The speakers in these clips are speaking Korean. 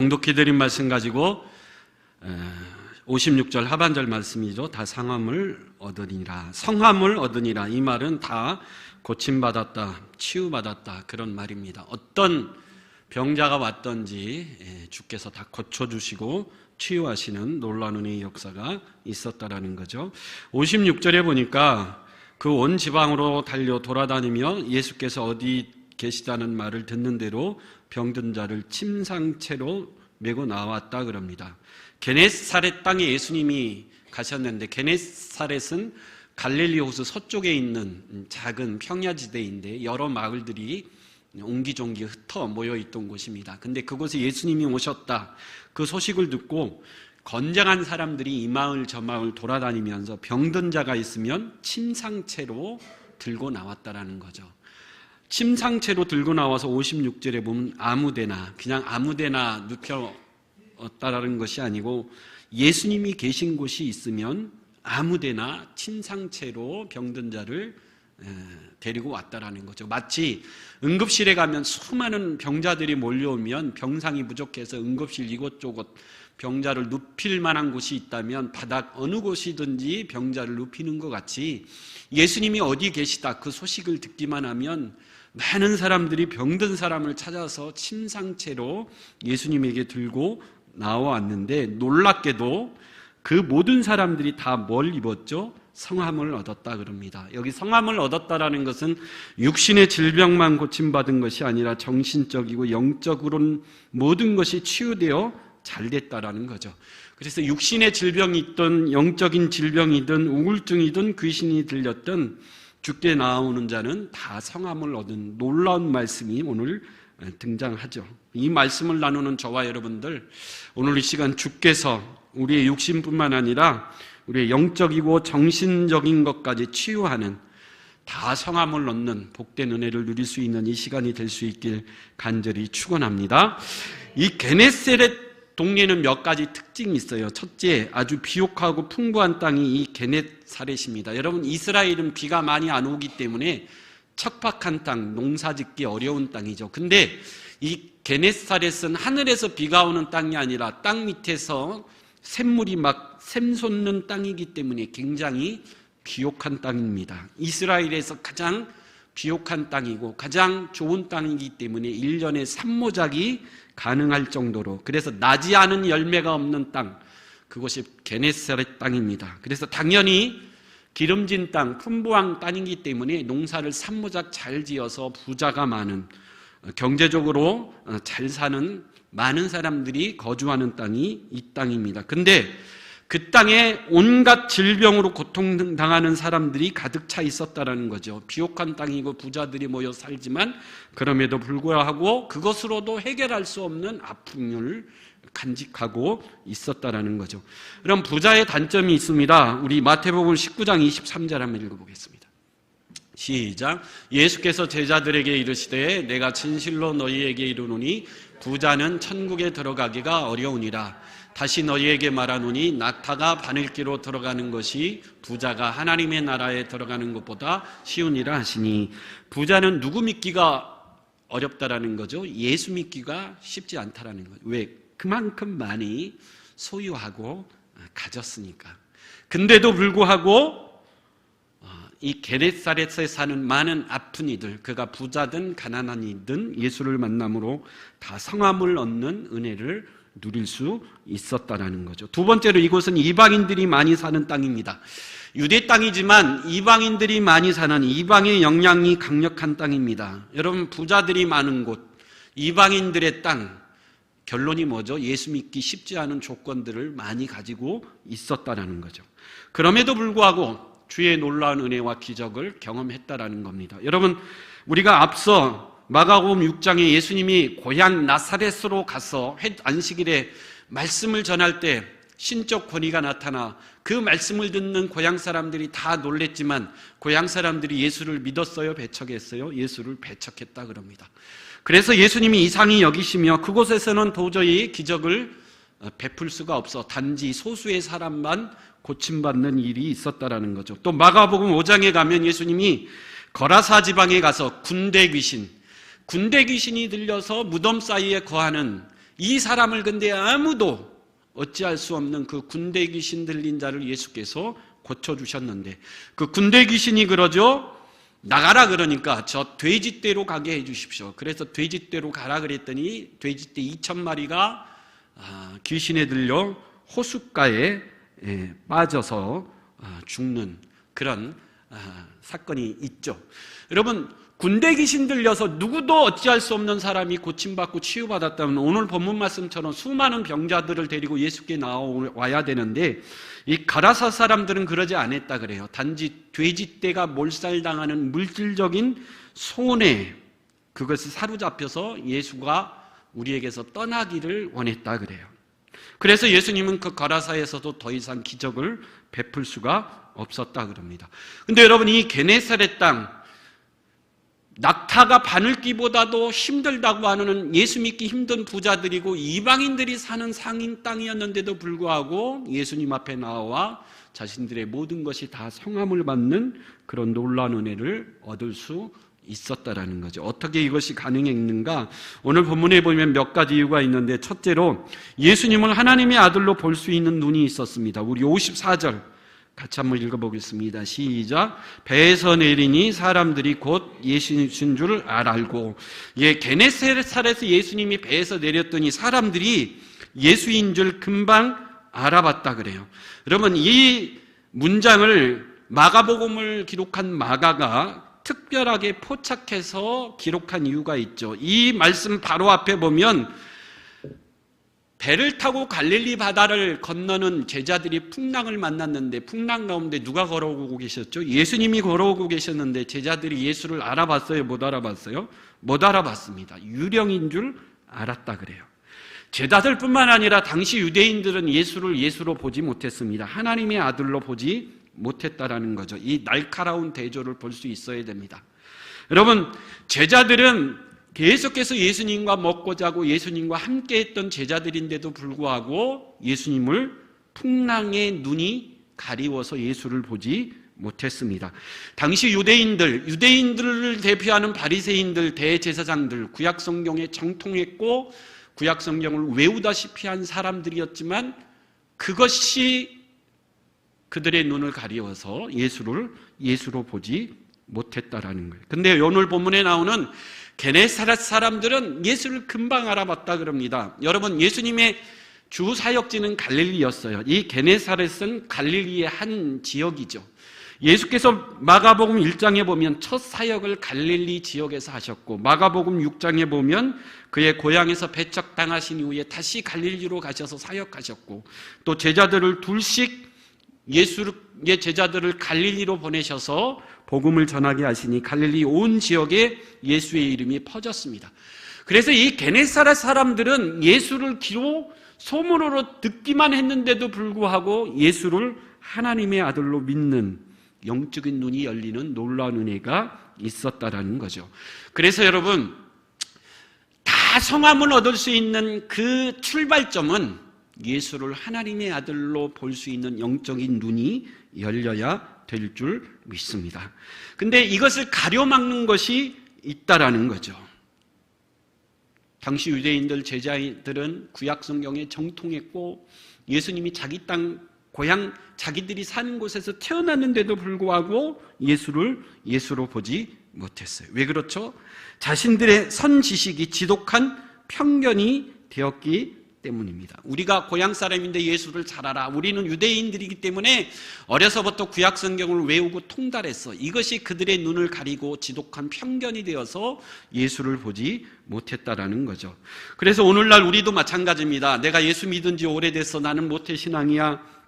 봉독해 드린 말씀 가지고 56절 하반절 말씀이죠. 다 성함을 얻으니라, 성함을 얻으니라. 이 말은 다 고침받았다, 치유받았다, 그런 말입니다. 어떤 병자가 왔던지 주께서 다 고쳐주시고 치유하시는 놀라운 은혜의 역사가 있었다라는 거죠. 56절에 보니까 그 온 지방으로 달려 돌아다니며 예수께서 어디 계시다는 말을 듣는 대로 병든 자를 침상채로 메고 나왔다 그럽니다. 게네사렛 땅에 예수님이 가셨는데, 게네사렛은 갈릴리 호수 서쪽에 있는 작은 평야지대인데 여러 마을들이 옹기종기 흩어 모여 있던 곳입니다. 근데 그곳에 예수님이 오셨다, 그 소식을 듣고 건장한 사람들이 이 마을 저 마을 돌아다니면서 병든 자가 있으면 침상채로 들고 나왔다라는 거죠. 침상채로 들고 나와서 56절에 보면 아무데나, 그냥 아무데나 눕혔다라는 것이 아니고 예수님이 계신 곳이 있으면 아무데나 침상채로 병든 자를 데리고 왔다라는 거죠. 마치 응급실에 가면 수많은 병자들이 몰려오면 병상이 부족해서 응급실 이곳저곳 병자를 눕힐 만한 곳이 있다면 바닥 어느 곳이든지 병자를 눕히는 것 같이 예수님이 어디 계시다 그 소식을 듣기만 하면 많은 사람들이 병든 사람을 찾아서 침상채로 예수님에게 들고 나왔는데, 놀랍게도 그 모든 사람들이 다 뭘 입었죠? 성함을 얻었다 그럽니다. 여기 성함을 얻었다라는 것은 육신의 질병만 고침받은 것이 아니라 정신적이고 영적으로는 모든 것이 치유되어 잘 됐다라는 거죠. 그래서 육신의 질병이 있든 영적인 질병이든 우울증이든 귀신이 들렸든 주께 나오는 자는 다 성함을 얻은 놀라운 말씀이 오늘 등장하죠. 이 말씀을 나누는 저와 여러분들, 오늘 이 시간 주께서 우리의 육신뿐만 아니라 우리의 영적이고 정신적인 것까지 치유하는, 다 성함을 얻는 복된 은혜를 누릴 수 있는 이 시간이 될 수 있길 간절히 축원합니다. 이 게네사렛 동네는 몇 가지 특징이 있어요. 첫째, 아주 비옥하고 풍부한 땅이 이 게네사렛입니다. 여러분, 이스라엘은 비가 많이 안 오기 때문에 척박한 땅, 농사짓기 어려운 땅이죠. 근데 이 게네사렛은 하늘에서 비가 오는 땅이 아니라 땅 밑에서 샘물이 막 샘솟는 땅이기 때문에 굉장히 비옥한 땅입니다. 이스라엘에서 가장 비옥한 땅이고 가장 좋은 땅이기 때문에 1년에 산모작이 가능할 정도로, 그래서 나지 않은 열매가 없는 땅, 그것이 게네사렛 땅입니다. 그래서 당연히 기름진 땅, 풍부한 땅이기 때문에 농사를 산모작 잘 지어서 부자가 많은, 경제적으로 잘 사는 많은 사람들이 거주하는 땅이 이 땅입니다. 근데 그 땅에 온갖 질병으로 고통당하는 사람들이 가득 차 있었다라는 거죠. 비옥한 땅이고 부자들이 모여 살지만 그럼에도 불구하고 그것으로도 해결할 수 없는 아픔을 간직하고 있었다라는 거죠. 그럼 부자의 단점이 있습니다. 우리 마태복음 19장 23절 한번 읽어보겠습니다. 시작. 예수께서 제자들에게 이르시되 내가 진실로 너희에게 이르노니 부자는 천국에 들어가기가 어려우니라. 다시 너희에게 말하노니 낙타가 바늘기로 들어가는 것이 부자가 하나님의 나라에 들어가는 것보다 쉬우니라 하시니, 부자는 누구 믿기가 어렵다라는 거죠. 예수 믿기가 쉽지 않다라는 거죠. 왜? 그만큼 많이 소유하고 가졌으니까. 근데도 불구하고 이 게네사렛에 사는 많은 아픈 이들, 그가 부자든 가난한 이든 예수를 만남으로 다 성함을 얻는 은혜를 누릴 수 있었다라는 거죠. 두 번째로 이곳은 이방인들이 많이 사는 땅입니다. 유대 땅이지만 이방인들이 많이 사는, 이방의 영향이 강력한 땅입니다. 여러분, 부자들이 많은 곳, 이방인들의 땅, 결론이 뭐죠? 예수 믿기 쉽지 않은 조건들을 많이 가지고 있었다라는 거죠. 그럼에도 불구하고 주의 놀라운 은혜와 기적을 경험했다라는 겁니다. 여러분, 우리가 앞서 마가복음 6장에 예수님이 고향 나사렛으로 가서 안식일에 말씀을 전할 때 신적 권위가 나타나 그 말씀을 듣는 고향 사람들이 다 놀랬지만 고향 사람들이 예수를 믿었어요? 배척했어요? 예수를 배척했다 그럽니다. 그래서 예수님이 이상히 여기시며 그곳에서는 도저히 기적을 베풀 수가 없어 단지 소수의 사람만 고침받는 일이 있었다라는 거죠. 또 마가복음 5장에 가면 예수님이 거라사 지방에 가서 군대 귀신이 들려서 무덤 사이에 거하는 이 사람을 근데 아무도 어찌할 수 없는 그 군대 귀신 들린 자를 예수께서 고쳐주셨는데, 그 군대 귀신이 그러죠. 나가라 그러니까 저 돼지떼로 가게 해주십시오. 그래서 돼지떼로 가라 그랬더니 돼지떼 2,000마리가 귀신에 들려 호숫가에 빠져서 죽는 그런 사건이 있죠. 여러분, 군대 귀신 들려서 누구도 어찌할 수 없는 사람이 고침받고 치유받았다면 오늘 본문 말씀처럼 수많은 병자들을 데리고 예수께 나와야 되는데, 이 가라사 사람들은 그러지 않았다 그래요. 단지 돼지떼가 몰살당하는 물질적인 손해, 그것을 사로잡혀서 예수가 우리에게서 떠나기를 원했다 그래요. 그래서 예수님은 그 가라사에서도 더 이상 기적을 베풀 수가 없었다 그럽니다. 근데 여러분, 이 게네사렛 땅, 낙타가 바늘기보다도 힘들다고 하는 예수 믿기 힘든 부자들이고 이방인들이 사는 상인 땅이었는데도 불구하고 예수님 앞에 나와 자신들의 모든 것이 다 성함을 받는 그런 놀라운 은혜를 얻을 수 있었다라는 거죠. 어떻게 이것이 가능했는가? 오늘 본문에 보면 몇 가지 이유가 있는데, 첫째로 예수님을 하나님의 아들로 볼 수 있는 눈이 있었습니다. 우리 54절 같이 한번 읽어보겠습니다. 시작. 배에서 내리니 사람들이 곧 예수이신 줄 알고. 게네사렛에서 예수님이 배에서 내렸더니 사람들이 예수인 줄 금방 알아봤다 그래요. 여러분, 이 문장을 마가복음을 기록한 마가가 특별하게 포착해서 기록한 이유가 있죠. 이 말씀 바로 앞에 보면 배를 타고 갈릴리 바다를 건너는 제자들이 풍랑을 만났는데, 풍랑 가운데 누가 걸어오고 계셨죠? 예수님이 걸어오고 계셨는데 제자들이 예수를 알아봤어요? 못 알아봤어요? 못 알아봤습니다. 유령인 줄 알았다 그래요. 제자들뿐만 아니라 당시 유대인들은 예수를 예수로 보지 못했습니다. 하나님의 아들로 보지 못했다라는 거죠. 이 날카로운 대조를 볼 수 있어야 됩니다. 여러분, 제자들은 계속해서 예수님과 먹고 자고 예수님과 함께 했던 제자들인데도 불구하고 예수님을 풍랑의 눈이 가리워서 예수를 보지 못했습니다. 당시 유대인들을 대표하는 바리새인들, 대제사장들, 구약성경에 정통했고 구약성경을 외우다시피 한 사람들이었지만 그것이 그들의 눈을 가리워서 예수로 보지 못했다라는 거예요. 근데 오늘 본문에 나오는 게네사렛 사람들은 예수를 금방 알아봤다 그럽니다. 여러분, 예수님의 주 사역지는 갈릴리였어요. 이 게네사렛은 갈릴리의 한 지역이죠. 예수께서 마가복음 1장에 보면 첫 사역을 갈릴리 지역에서 하셨고, 마가복음 6장에 보면 그의 고향에서 배척당하신 이후에 다시 갈릴리로 가셔서 사역하셨고, 또 제자들을 둘씩 예수의 제자들을 갈릴리로 보내셔서 복음을 전하게 하시니 갈릴리 온 지역에 예수의 이름이 퍼졌습니다. 그래서 이 게네사렛 사람들은 예수를 기로 소문으로 듣기만 했는데도 불구하고 예수를 하나님의 아들로 믿는 영적인 눈이 열리는 놀라운 은혜가 있었다라는 거죠. 그래서 여러분, 다 성함을 얻을 수 있는 그 출발점은 예수를 하나님의 아들로 볼 수 있는 영적인 눈이 열려야 될 줄 믿습니다. 근데 이것을 가려막는 것이 있다라는 거죠. 당시 유대인들, 제자들은 구약 성경에 정통했고 예수님이 자기 땅, 고향, 자기들이 사는 곳에서 태어났는데도 불구하고 예수로 보지 못했어요. 왜 그렇죠? 자신들의 선지식이 지독한 편견이 되었기 때문입니다. 우리가 고향 사람인데 예수를 잘 알아. 우리는 유대인들이기 때문에 어려서부터 구약 성경을 외우고 통달했어. 이것이 그들의 눈을 가리고 지독한 편견이 되어서 예수를 보지 못했다라는 거죠. 그래서 오늘날 우리도 마찬가지입니다. 내가 예수 믿은 지 오래돼서 나는 모태신앙이야.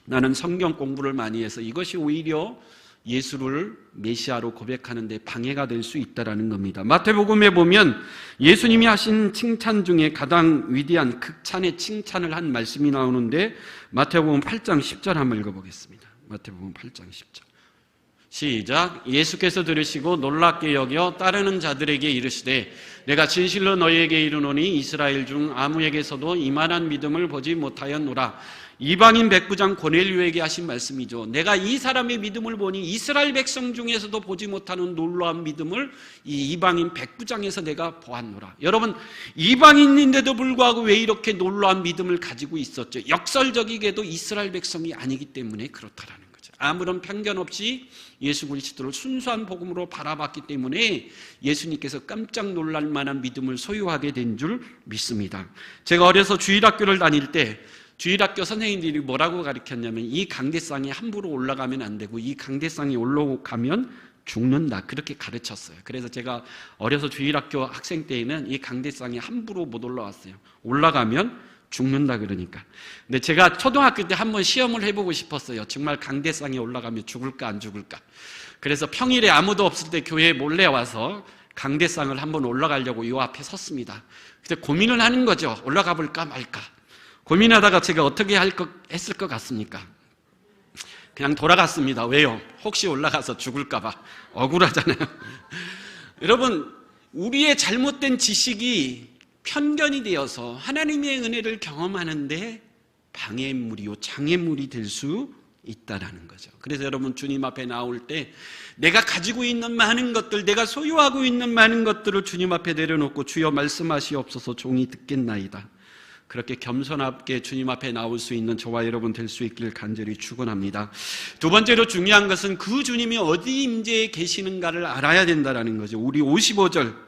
나는 성경 공부를 많이 해서 이것이 오히려 예수를 메시아로 고백하는 데 방해가 될 수 있다는 겁니다. 마태복음에 보면 예수님이 하신 칭찬 중에 가장 위대한 극찬의 칭찬을 한 말씀이 나오는데, 마태복음 8장 10절 한번 읽어보겠습니다. 마태복음 8장 10절 시작. 예수께서 들으시고 놀랍게 여겨 따르는 자들에게 이르시되 내가 진실로 너희에게 이르노니 이스라엘 중 아무에게서도 이만한 믿음을 보지 못하였노라. 이방인 백부장 고넬료에게 하신 말씀이죠. 내가 이 사람의 믿음을 보니 이스라엘 백성 중에서도 보지 못하는 놀라운 믿음을 이 이방인 백부장에서 내가 보았노라. 여러분, 이방인인데도 불구하고 왜 이렇게 놀라운 믿음을 가지고 있었죠? 역설적이게도 이스라엘 백성이 아니기 때문에 그렇다라는 거죠. 아무런 편견 없이 예수 그리스도를 순수한 복음으로 바라봤기 때문에 예수님께서 깜짝 놀랄 만한 믿음을 소유하게 된 줄 믿습니다. 제가 어려서 주일학교를 다닐 때 주일학교 선생님들이 뭐라고 가르쳤냐면 이 강대상에 함부로 올라가면 안 되고 이 강대상에 올라가면 죽는다, 그렇게 가르쳤어요. 그래서 제가 어려서 주일학교 학생 때에는 이 강대상에 함부로 못 올라왔어요. 올라가면 죽는다 그러니까. 근데 제가 초등학교 때 한번 시험을 해보고 싶었어요. 정말 강대상에 올라가면 죽을까 안 죽을까. 그래서 평일에 아무도 없을 때 교회에 몰래 와서 강대상을 한번 올라가려고 이 앞에 섰습니다. 근데 고민을 하는 거죠. 올라가 볼까 말까. 고민하다가 제가 어떻게 했을 것 같습니까? 그냥 돌아갔습니다. 왜요? 혹시 올라가서 죽을까 봐 억울하잖아요. 여러분, 우리의 잘못된 지식이 편견이 되어서 하나님의 은혜를 경험하는데 방해물이요, 장애물이 될 수 있다라는 거죠. 그래서 여러분, 주님 앞에 나올 때 내가 가지고 있는 많은 것들, 내가 소유하고 있는 많은 것들을 주님 앞에 내려놓고 주여 말씀하시옵소서 종이 듣겠나이다, 그렇게 겸손하게 주님 앞에 나올 수 있는 저와 여러분 될 수 있기를 간절히 축원합니다. 두 번째로 중요한 것은 그 주님이 어디 임재에 계시는가를 알아야 된다는 거죠. 우리 55절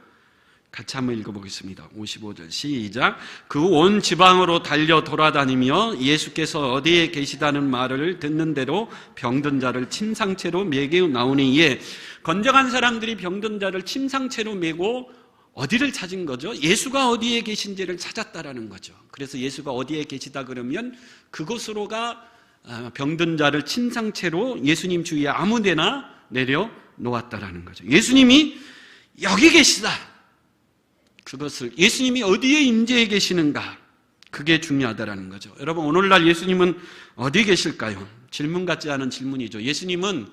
같이 한번 읽어보겠습니다. 55절 시작. 그 온 지방으로 달려 돌아다니며 예수께서 어디에 계시다는 말을 듣는 대로 병든 자를 침상채로 매겨 나오니, 이에 건강한 사람들이 병든 자를 침상채로 메고 어디를 찾은 거죠? 예수가 어디에 계신지를 찾았다라는 거죠. 그래서 예수가 어디에 계시다 그러면 그곳으로가 병든 자를 침상채로 예수님 주위에 아무데나 내려 놓았다라는 거죠. 예수님이 여기 계시다, 그것을, 예수님이 어디에 임재해 계시는가, 그게 중요하다라는 거죠. 여러분, 오늘날 예수님은 어디 계실까요? 질문 같지 않은 질문이죠. 예수님은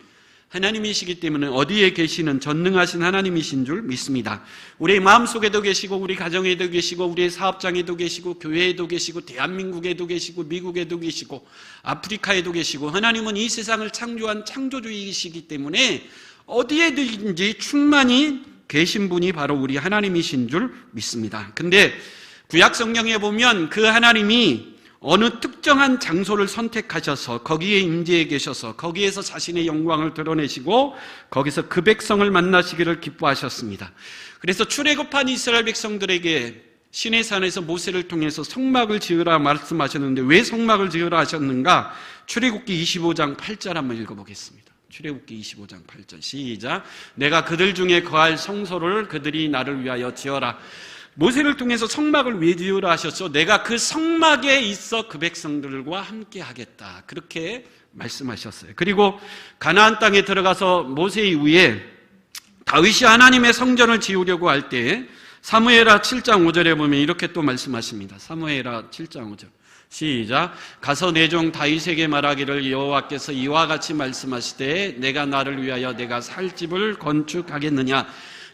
하나님이시기 때문에 어디에 계시는 전능하신 하나님이신 줄 믿습니다. 우리 마음속에도 계시고 우리 가정에도 계시고 우리의 사업장에도 계시고 교회에도 계시고 대한민국에도 계시고 미국에도 계시고 아프리카에도 계시고, 하나님은 이 세상을 창조한 창조주이시기 때문에 어디에든지 충만히 계신 분이 바로 우리 하나님이신 줄 믿습니다. 근데 구약 성경에 보면 그 하나님이 어느 특정한 장소를 선택하셔서 거기에 임재해 계셔서 거기에서 자신의 영광을 드러내시고 거기서 그 백성을 만나시기를 기뻐하셨습니다. 그래서 출애굽한 이스라엘 백성들에게 시내산에서 모세를 통해서 성막을 지으라 말씀하셨는데 왜 성막을 지으라 하셨는가? 출애굽기 25장 8절 한번 읽어보겠습니다. 출애굽기 25장 8절 시작. 내가 그들 중에 거할 성소를 그들이 나를 위하여 지어라. 모세를 통해서 성막을 왜 지으라 하셨죠? 내가 그 성막에 있어 그 백성들과 함께 하겠다, 그렇게 말씀하셨어요. 그리고 가나안 땅에 들어가서 모세 이후에 다윗이 하나님의 성전을 지으려고 할 때 사무엘하 7장 5절에 보면 이렇게 또 말씀하십니다. 사무엘하 7장 5절 시작. 가서 내 종 다윗에게 말하기를 여호와께서 이와 같이 말씀하시되 내가 나를 위하여 내가 살 집을 건축하겠느냐.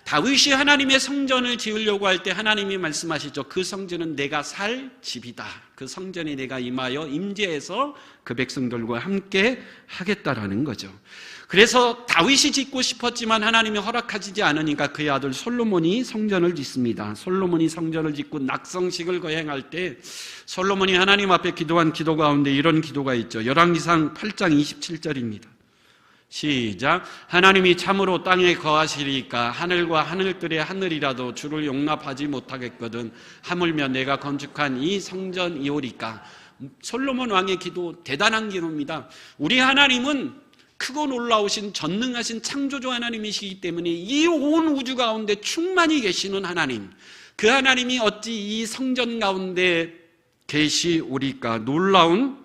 다윗이 하나님의 성전을 지으려고 할 때 하나님이 말씀하시죠. 그 성전은 내가 살 집이다. 그 성전에 내가 임하여 임재해서 그 백성들과 함께 하겠다라는 거죠. 그래서 다윗이 짓고 싶었지만 하나님이 허락하지 않으니까 그의 아들 솔로몬이 성전을 짓습니다. 솔로몬이 성전을 짓고 낙성식을 거행할 때 솔로몬이 하나님 앞에 기도한 기도 가운데 이런 기도가 있죠. 열왕기상 8장 27절입니다. 시작. 하나님이 참으로 땅에 거하시리까 하늘과 하늘들의 하늘이라도 주를 용납하지 못하겠거든 하물며 내가 건축한 이 성전이오리까. 솔로몬 왕의 기도, 대단한 기도입니다. 우리 하나님은 크고 놀라우신 전능하신 창조주 하나님이시기 때문에 이 온 우주 가운데 충만히 계시는 하나님, 그 하나님이 어찌 이 성전 가운데 계시오리까. 놀라운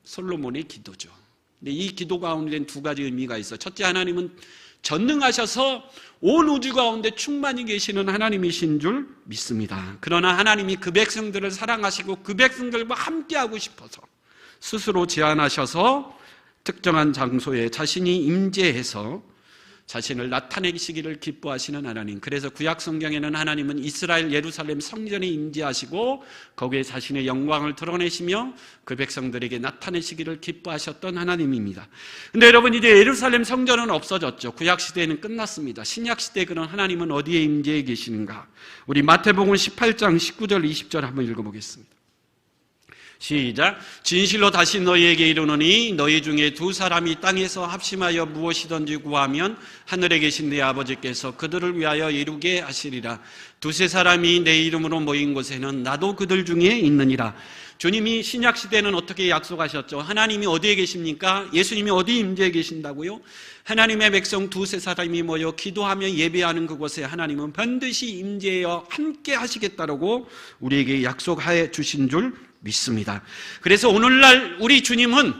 솔로몬의 기도죠. 근데 이 기도 가운데는 두 가지 의미가 있어요. 첫째, 하나님은 전능하셔서 온 우주 가운데 충만히 계시는 하나님이신 줄 믿습니다. 그러나 하나님이 그 백성들을 사랑하시고 그 백성들과 함께하고 싶어서 스스로 제안하셔서 특정한 장소에 자신이 임재해서 자신을 나타내시기를 기뻐하시는 하나님. 그래서 구약 성경에는 하나님은 이스라엘 예루살렘 성전에 임재하시고 거기에 자신의 영광을 드러내시며 그 백성들에게 나타내시기를 기뻐하셨던 하나님입니다. 근데 여러분, 이제 예루살렘 성전은 없어졌죠. 구약 시대에는 끝났습니다. 신약 시대에 그런 하나님은 어디에 임재해 계시는가? 우리 마태복음 18장 19절 20절 한번 읽어보겠습니다. 시작. 진실로 다시 너희에게 이르노니 너희 중에 두 사람이 땅에서 합심하여 무엇이든지 구하면 하늘에 계신 내 아버지께서 그들을 위하여 이루게 하시리라. 두세 사람이 내 이름으로 모인 곳에는 나도 그들 중에 있느니라. 주님이 신약 시대는 어떻게 약속하셨죠? 하나님이 어디에 계십니까? 예수님이 어디 임재해 계신다고요? 하나님의 백성 두세 사람이 모여 기도하며 예배하는 그곳에 하나님은 반드시 임재하여 함께 하시겠다라고 우리에게 약속해 주신 줄 믿습니다. 그래서 오늘날 우리 주님은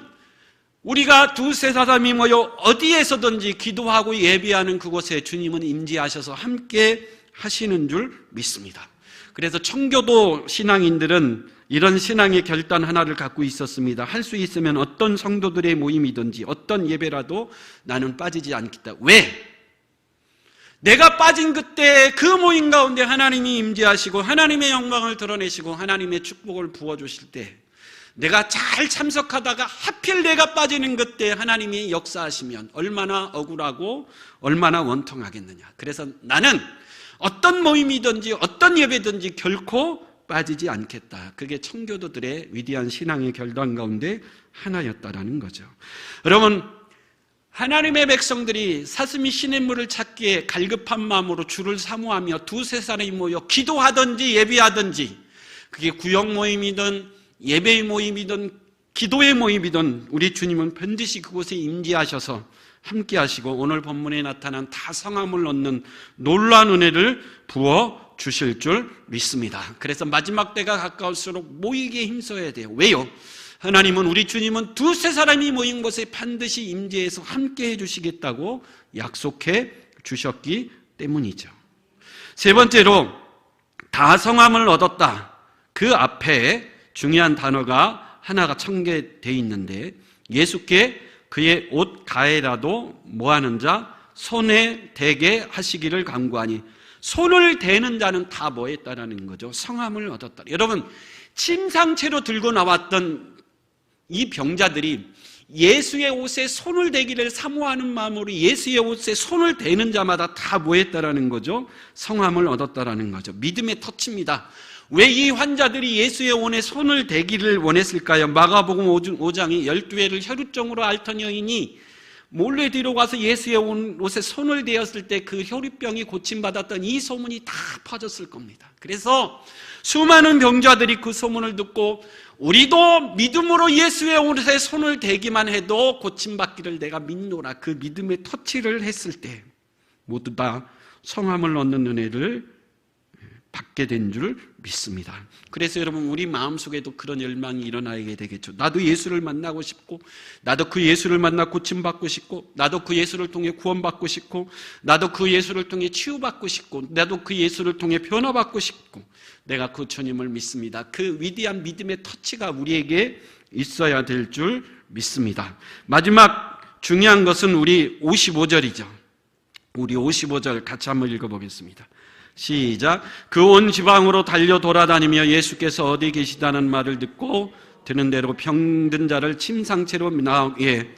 우리가 두세 사람이 모여 어디에서든지 기도하고 예배하는 그곳에 주님은 임재하셔서 함께 하시는 줄 믿습니다. 그래서 청교도 신앙인들은 이런 신앙의 결단 하나를 갖고 있었습니다. 할 수 있으면 어떤 성도들의 모임이든지 어떤 예배라도 나는 빠지지 않겠다. 왜? 내가 빠진 그때 그 모임 가운데 하나님이 임재하시고 하나님의 영광을 드러내시고 하나님의 축복을 부어주실 때 내가 잘 참석하다가 하필 내가 빠지는 그때 하나님이 역사하시면 얼마나 억울하고 얼마나 원통하겠느냐. 그래서 나는 어떤 모임이든지 어떤 예배든지 결코 빠지지 않겠다. 그게 청교도들의 위대한 신앙의 결단 가운데 하나였다라는 거죠. 여러분, 하나님의 백성들이 사슴이 시냇물을 찾기에 갈급한 마음으로 주를 사모하며 두세 사람이 모여 기도하든지 예배하든지 그게 구역 모임이든 예배의 모임이든 기도의 모임이든 우리 주님은 반드시 그곳에 임재하셔서 함께 하시고 오늘 본문에 나타난 다 성함을 얻는 놀라운 은혜를 부어 주실 줄 믿습니다. 그래서 마지막 때가 가까울수록 모이기에 힘써야 돼요. 왜요? 하나님은 우리 주님은 두세 사람이 모인 곳에 반드시 임재해서 함께 해주시겠다고 약속해 주셨기 때문이죠. 세 번째로 다 성함을 얻었다. 그 앞에 중요한 단어가 하나가 첨개되어 있는데 예수께 그의 옷 가에라도 뭐하는 자 손에 대게 하시기를 간구하니 손을 대는 자는 다 뭐 했다라는 거죠. 성함을 얻었다. 여러분, 침상채로 들고 나왔던 이 병자들이 예수의 옷에 손을 대기를 사모하는 마음으로 예수의 옷에 손을 대는 자마다 다 뭐 했다라는 거죠? 성함을 얻었다라는 거죠. 믿음의 터치입니다. 왜 이 환자들이 예수의 옷에 손을 대기를 원했을까요? 마가복음 5장에 12회를 혈루증으로 앓던 여인이 몰래 뒤로 가서 예수의 옷에 손을 대었을 때 그 혈루병이 고침받았던 이 소문이 다 퍼졌을 겁니다. 그래서 수많은 병자들이 그 소문을 듣고 우리도 믿음으로 예수의 옷에 손을 대기만 해도 고침받기를 내가 믿노라. 그 믿음의 터치를 했을 때 모두 다 성함을 얻는 은혜를 받게 된 줄 믿습니다. 그래서 여러분, 우리 마음속에도 그런 열망이 일어나게 되겠죠. 나도 예수를 만나고 싶고, 나도 그 예수를 만나 고침받고 싶고, 나도 그 예수를 통해 구원받고 싶고, 나도 그 예수를 통해 치유받고 싶고, 나도 그 예수를 통해 변화받고 싶고, 내가 그 주님을 믿습니다. 그 위대한 믿음의 터치가 우리에게 있어야 될 줄 믿습니다. 마지막 중요한 것은 우리 55절이죠. 우리 55절 같이 한번 읽어보겠습니다. 시작. 그 온 지방으로 달려 돌아다니며 예수께서 어디 계시다는 말을 듣고 드는 대로 병든 자를 침상채로 나오게.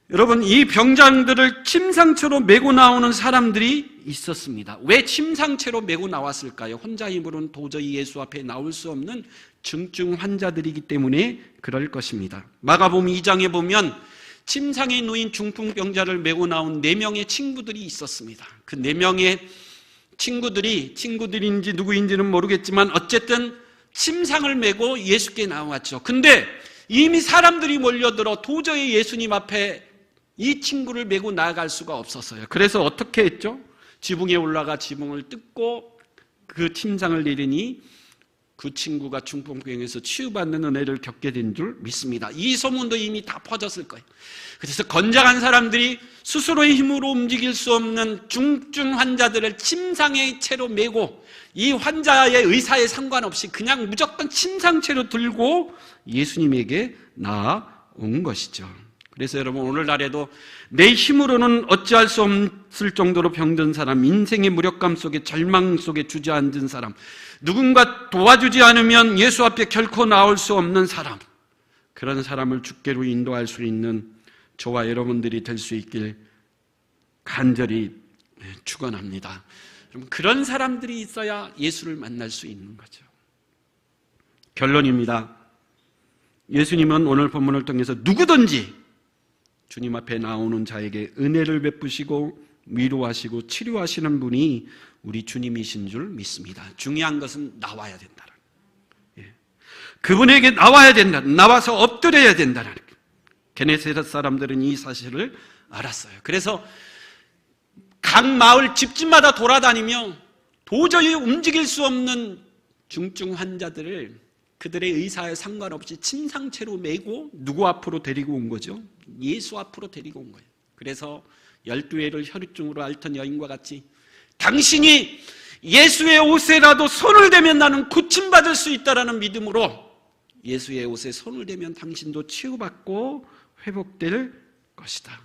여러분, 이 병장들을 침상채로 메고 나오는 사람들이 있었습니다. 왜 침상채로 메고 나왔을까요? 혼자 힘으로는 도저히 예수 앞에 나올 수 없는 중증 환자들이기 때문에 그럴 것입니다. 마가복음 2장에 보면 침상에 누인 중풍병자를 메고 나온 4명의 친구들이 있었습니다. 그 4명의 친구들인지 누구인지는 모르겠지만 어쨌든 침상을 메고 예수께 나왔죠. 근데 이미 사람들이 몰려들어 도저히 예수님 앞에 이 친구를 메고 나아갈 수가 없었어요. 그래서 어떻게 했죠? 지붕에 올라가 지붕을 뜯고 그 침상을 내리니 그 친구가 중풍병에서 치유받는 은혜를 겪게 된 줄 믿습니다. 이 소문도 이미 다 퍼졌을 거예요. 그래서 건장한 사람들이 스스로의 힘으로 움직일 수 없는 중증 환자들을 침상의 채로 메고 이 환자의 의사에 상관없이 그냥 무조건 침상채로 들고 예수님에게 나아온 것이죠. 그래서 여러분, 오늘날에도 내 힘으로는 어찌할 수 없을 정도로 병든 사람, 인생의 무력감 속에 절망 속에 주저앉은 사람, 누군가 도와주지 않으면 예수 앞에 결코 나올 수 없는 사람, 그런 사람을 주께로 인도할 수 있는 저와 여러분들이 될 수 있길 간절히 축원합니다. 그런 사람들이 있어야 예수를 만날 수 있는 거죠. 결론입니다. 예수님은 오늘 본문을 통해서 누구든지 주님 앞에 나오는 자에게 은혜를 베푸시고 위로하시고 치료하시는 분이 우리 주님이신 줄 믿습니다. 중요한 것은 나와야 된다는, 그분에게 나와야 된다는, 나와서 엎드려야 된다는, 게네사렛 사람들은 이 사실을 알았어요. 그래서 각 마을 집집마다 돌아다니며 도저히 움직일 수 없는 중증 환자들을 그들의 의사에 상관없이 침상채로 메고 누구 앞으로 데리고 온 거죠? 예수 앞으로 데리고 온 거예요. 그래서 12회를 혈루증으로 앓던 여인과 같이 당신이 예수의 옷에라도 손을 대면 나는 고침받을 수 있다라는 믿음으로 예수의 옷에 손을 대면 당신도 치유받고 회복될 것이다.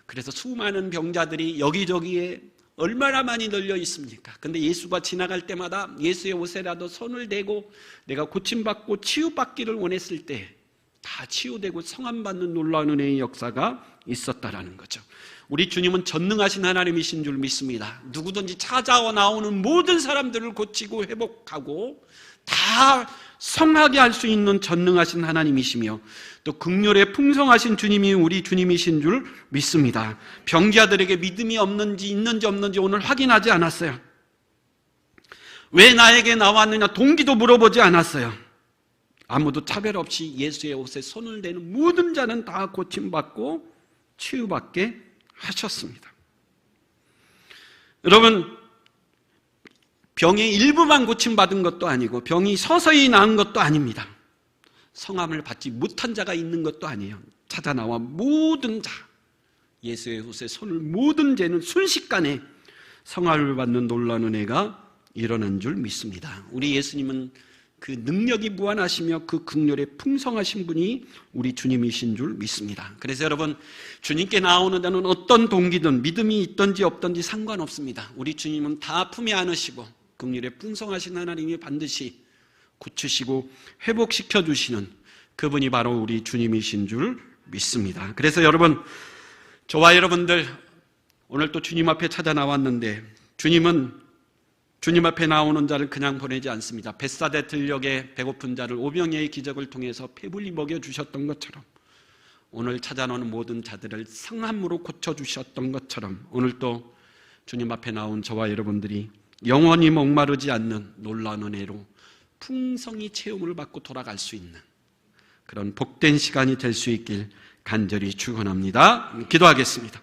그래서 수많은 병자들이 여기저기에 얼마나 많이 널려 있습니까? 근데 예수가 지나갈 때마다 예수의 옷에라도 손을 대고 내가 고침받고 치유받기를 원했을 때 다 치유되고 성함받는 놀라운 은혜의 역사가 있었다라는 거죠. 우리 주님은 전능하신 하나님이신 줄 믿습니다. 누구든지 찾아와 나오는 모든 사람들을 고치고 회복하고 다 성하게 할 수 있는 전능하신 하나님이시며 또 긍휼에 풍성하신 주님이 우리 주님이신 줄 믿습니다. 병자들에게 믿음이 없는지 있는지 없는지 오늘 확인하지 않았어요. 왜 나에게 나왔느냐 동기도 물어보지 않았어요. 아무도 차별 없이 예수의 옷에 손을 대는 모든 자는 다 고침받고 치유받게 하셨습니다. 여러분, 병의 일부만 고침받은 것도 아니고 병이 서서히 나은 것도 아닙니다. 성함을 받지 못한 자가 있는 것도 아니에요. 찾아 나와 모든 자, 예수의 옷에 손을 모든 죄는 순식간에 성함을 받는 놀라운 은혜가 일어난 줄 믿습니다. 우리 예수님은 그 능력이 무한하시며 그 긍휼에 풍성하신 분이 우리 주님이신 줄 믿습니다. 그래서 여러분, 주님께 나오는 자는 어떤 동기든 믿음이 있든지 없든지 상관없습니다. 우리 주님은 다 품에 안으시고 긍휼에 풍성하신 하나님이 반드시 고치시고 회복시켜 주시는 그분이 바로 우리 주님이신 줄 믿습니다. 그래서 여러분, 저와 여러분들 오늘 또 주님 앞에 찾아 나왔는데 주님은 주님 앞에 나오는 자를 그냥 보내지 않습니다. 벳사다 들녘에 배고픈 자를 오병이의 기적을 통해서 배불리 먹여주셨던 것처럼 오늘 찾아오는 모든 자들을 성함으로 고쳐주셨던 것처럼 오늘 또 주님 앞에 나온 저와 여러분들이 영원히 목마르지 않는 놀라운 은혜로 풍성히 체험을 받고 돌아갈 수 있는 그런 복된 시간이 될 수 있길 간절히 축원합니다. 기도하겠습니다.